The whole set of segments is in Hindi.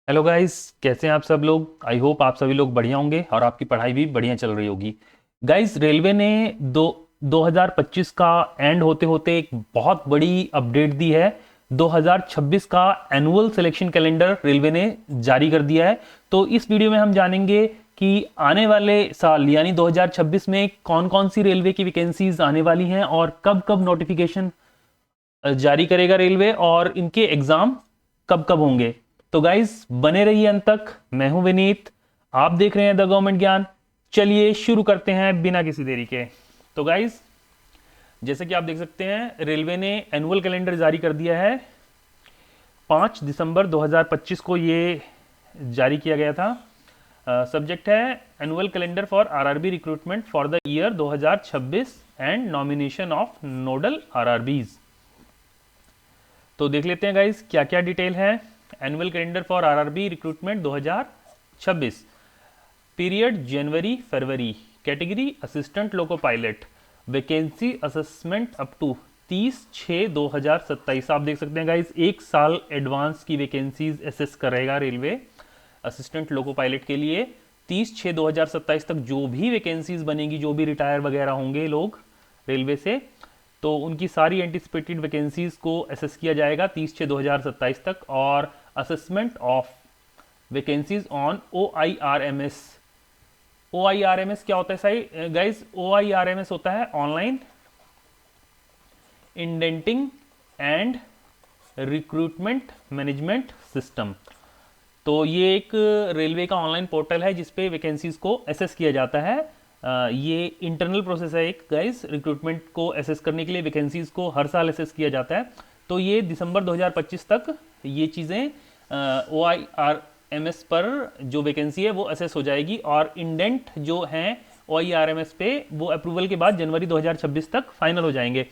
हेलो गाइस, कैसे हैं आप सब लोग। आई होप आप सभी लोग बढ़िया होंगे और आपकी पढ़ाई भी बढ़िया चल रही होगी। गाइस, रेलवे ने 2025 का एंड होते होते एक बहुत बड़ी अपडेट दी है। 2026 का एनुअल सिलेक्शन कैलेंडर रेलवे ने जारी कर दिया है। तो इस वीडियो में हम जानेंगे कि आने वाले साल यानी 2026 में कौन कौन सी रेलवे की वैकेंसीज आने वाली हैं और कब कब नोटिफिकेशन जारी करेगा रेलवे और इनके एग्जाम कब कब होंगे। तो गाइस, बने रहिए अंत तक। मैं हूं विनीत, आप देख रहे हैं द गवर्नमेंट ज्ञान। चलिए शुरू करते हैं बिना किसी देरी के। तो गाइस, जैसे कि आप देख सकते हैं, रेलवे ने एनुअल कैलेंडर जारी कर दिया है। 5 दिसंबर 2025 को ये जारी किया गया था। सब्जेक्ट है annual calendar for RRB recruitment for the year 2026 and nomination of nodal RRBs. तो देख लेते हैं गाइस क्या क्या डिटेल है। Annual calendar for RRB recruitment 2026, period जनवरी फरवरी, category assistant loco pilot, vacancy assessment up to 30/6/2027। आप देख सकते हैं गाइस, एक साल एडवांस की वैकेंसीज एसेस करेगा रेलवे असिस्टेंट लोको पायलट के लिए। 30/6/2027 तक जो भी वैकेंसीज बनेगी, जो भी रिटायर वगैरह होंगे लोग रेलवे से, तो उनकी सारी एंटिसिपेटेड वैकेंसीज को असेस किया जाएगा 30/6/2027 तक। और assessment of vacancies on OIRMS। OIRMS क्या होता है सही गाइस? OIRMS होता है online indenting and recruitment management system. तो ये एक रेलवे का ऑनलाइन पोर्टल है जिसपे वैकेंसीज को असेस किया जाता है। ये इंटरनल प्रोसेस है एक गाइस, रिक्रूटमेंट को असेस करने के लिए वैकेंसीज को हर साल असेस किया जाता है। तो ये दिसंबर 2025 तक ये चीज़ें OIRMS पर जो वैकेंसी है वो असेस हो जाएगी और इंडेंट जो हैं OIRMS पे वो अप्रूवल के बाद जनवरी 2026 तक फाइनल हो जाएंगे।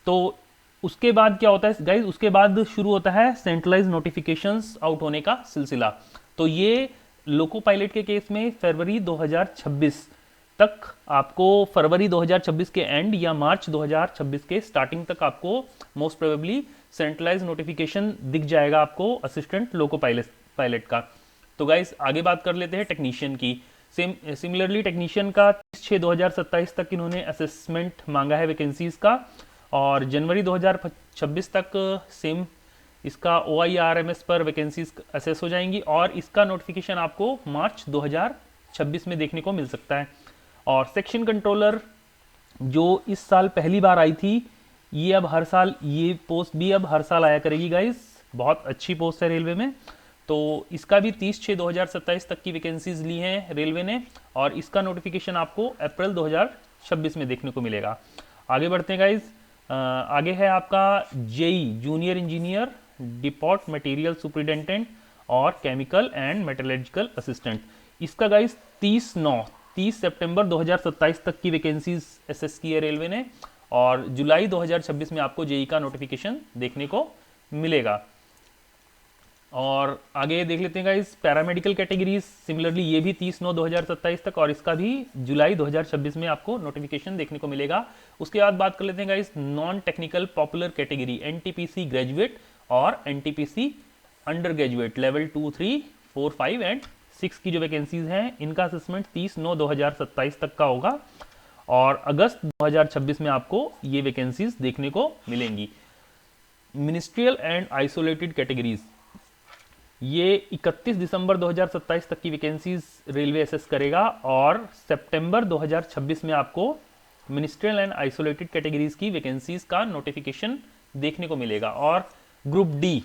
तो उसके बाद क्या होता है गाइज? उसके बाद शुरू होता है सेंट्रलाइज नोटिफिकेशंस आउट होने का सिलसिला। तो ये लोको पायलट के केस में फरवरी 2026 तक आपको, फरवरी 2026 के एंड या मार्च 2026 के स्टार्टिंग तक आपको मोस्ट प्रोबेबली सेंट्रलाइज नोटिफिकेशन दिख जाएगा आपको असिस्टेंट लोको पायलट का। तो गाइज, आगे बात कर लेते हैं टेक्नीशियन की। सिमिलरली टेक्नीशियन का 30/6/2027 तक इन्होंने असेसमेंट मांगा है वैकेंसीज का और जनवरी 2026 तक सेम इसका OIRMS पर वैकेंसीज असेस हो जाएंगी और इसका नोटिफिकेशन आपको मार्च 2026 में देखने को मिल सकता है। और सेक्शन कंट्रोलर जो इस साल पहली बार आई थी, ये अब हर साल, ये पोस्ट भी अब हर साल आया करेगी गाइस। बहुत अच्छी पोस्ट है रेलवे में। तो इसका भी 30/6/2027 तक की वैकेंसीज ली हैं रेलवे ने और इसका नोटिफिकेशन आपको अप्रैल 2026 में देखने को मिलेगा। आगे बढ़ते हैं गाइज। आगे है आपका JE junior engineer, depot material superintendent और केमिकल एंड मेटलर्जिकल असिस्टेंट। इसका गाइज 30 सितंबर 2027 तक की वैकेंसीज एसेस की है रेलवे ने और जुलाई 2026 में आपको जेई का नोटिफिकेशन देखने को मिलेगा। और आगे देख लेते हैं गाइस, पैरामेडिकल कैटेगरीज सिमिलरली ये भी 30/9/2027 तक और इसका भी जुलाई 2026 में आपको नोटिफिकेशन देखने को मिलेगा। उसके बाद बात कर लेते हैं guys non technical popular category, NTPC graduate और NTPC under graduate level 2, 3, 4, 5 and 6 की जो वैकेंसीज हैं, इनका असेसमेंट 30/9/2027 तक का होगा और अगस्त 2026 में आपको ये वैकेंसीज देखने को मिलेंगी। मिनिस्ट्रियल एंड आइसोलेटेड कैटेगरीज, ये 31 दिसंबर 2027 तक की वैकेंसीज रेलवे असेस करेगा और सितंबर 2026 में आपको मिनिस्ट्रियल एंड आइसोलेटेड कैटेगरीज की वैकेंसीज का नोटिफिकेशन देखने को मिलेगा। और ग्रुप डी,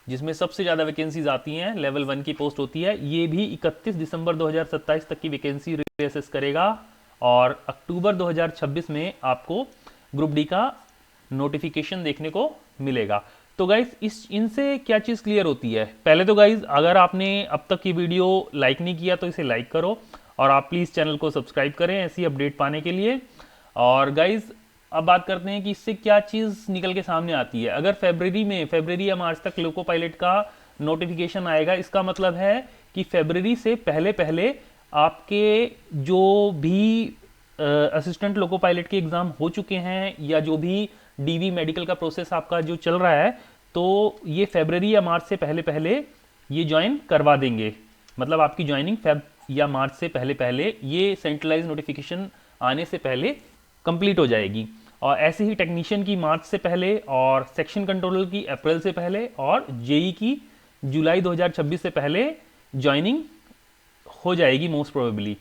जिसमें सबसे ज़्यादा वैकेंसीज आती हैं, लेवल 1 की पोस्ट होती है, ये भी 31 दिसंबर 2027 तक की वैकेंसी रेलवे असेस करेगा और अक्टूबर 2026 में आपको ग्रुप डी का नोटिफिकेशन देखने को मिलेगा। तो गाइज, इस इनसे क्या चीज़ क्लियर होती है? पहले तो गाइज, अगर आपने अब तक की वीडियो लाइक नहीं किया तो इसे लाइक करो और आप प्लीज़ चैनल को सब्सक्राइब करें ऐसी अपडेट पाने के लिए। और गाइज, अब बात करते हैं कि इससे क्या चीज़ निकल के सामने आती है। अगर फरवरी या मार्च तक लोको पायलट का नोटिफिकेशन आएगा, इसका मतलब है कि फरवरी से पहले पहले आपके जो भी असिस्टेंट लोको पायलट के एग्ज़ाम हो चुके हैं या जो भी DV मेडिकल का प्रोसेस आपका जो चल रहा है, तो ये फरवरी या मार्च से पहले पहले ये ज्वाइन करवा देंगे, मतलब आपकी ज्वाइनिंग फेब या मार्च से पहले पहले ये सेंट्रलाइज नोटिफिकेशन आने से पहले कंप्लीट हो जाएगी। और ऐसे ही टेक्नीशियन की मार्च से पहले, और सेक्शन कंट्रोलर की अप्रैल से पहले, और जेई की जुलाई 2026 से पहले ज्वाइनिंग हो जाएगी मोस्ट प्रोबेबली।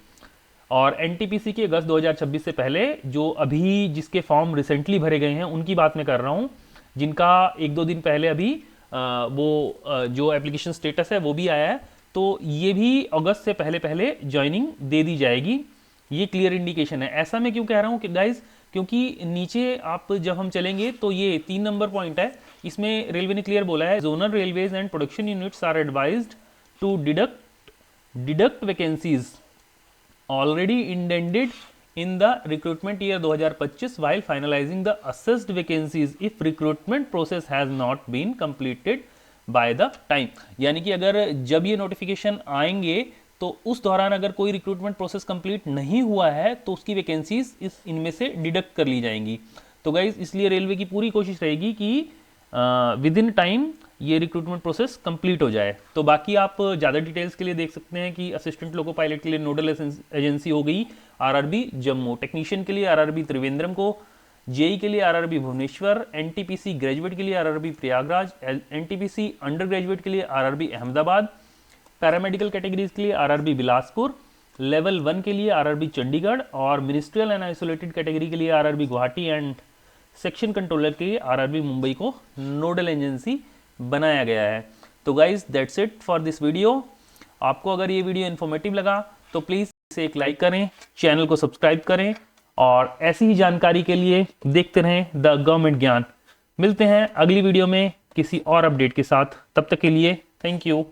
और एनटीपीसी की अगस्त 2026 से पहले, जो अभी जिसके फॉर्म रिसेंटली भरे गए हैं उनकी बात मैं कर रहा हूँ, जिनका एक दो दिन पहले अभी जो एप्लीकेशन स्टेटस है वो भी आया है, तो ये भी अगस्त से पहले पहले ज्वाइनिंग दे दी जाएगी। ये क्लियर इंडिकेशन है। ऐसा मैं क्यों कह रहा हूँ कि गाइज, क्योंकि नीचे आप जब हम चलेंगे तो ये 3 नंबर पॉइंट है, इसमें रेलवे ने क्लियर बोला है, zonal railways and production units are advised to deduct vacancies already indented in the recruitment year 2025 while finalizing the assessed vacancies if recruitment process has not been completed by the time। यानी कि अगर जब ये नोटिफिकेशन आएंगे तो उस दौरान अगर कोई रिक्रूटमेंट प्रोसेस कंप्लीट नहीं हुआ है तो उसकी वैकेंसीज इनमें से डिडक्ट कर ली जाएंगी। तो गाइज इसलिए रेलवे की पूरी कोशिश रहेगी कि विद इन टाइम ये रिक्रूटमेंट प्रोसेस कंप्लीट हो जाए। तो बाकी आप ज़्यादा डिटेल्स के लिए देख सकते हैं कि असिस्टेंट लोको पायलट के लिए नोडल एजेंसी हो गई आरआरबी जम्मू, टेक्नीशियन के लिए आरआरबी त्रिवेंद्रम को, जेई के लिए आरआरबी भुवनेश्वर, एनटीपीसी ग्रेजुएट के लिए RRB Prayagraj, NTPC under graduate के लिए आरआरबी अहमदाबाद, पैरामेडिकल कैटेगरीज के लिए आरआरबी बिलासपुर, लेवल 1 के लिए आरआरबी चंडीगढ़, और मिनिस्ट्रियल एंड आइसोलेटेड कैटेगरी के लिए RRB Guwahati, and section controller के लिए आरआरबी मुंबई को नोडल एजेंसी बनाया गया है। तो guys that's it for this video. आपको अगर ये वीडियो इन्फॉर्मेटिव लगा तो प्लीज़ इसे एक लाइक करें, चैनल को सब्सक्राइब करें, और ऐसी ही जानकारी के लिए देखते रहें द गवर्नमेंट ज्ञान। मिलते हैं अगली वीडियो में किसी और अपडेट के साथ, तब तक के लिए थैंक यू।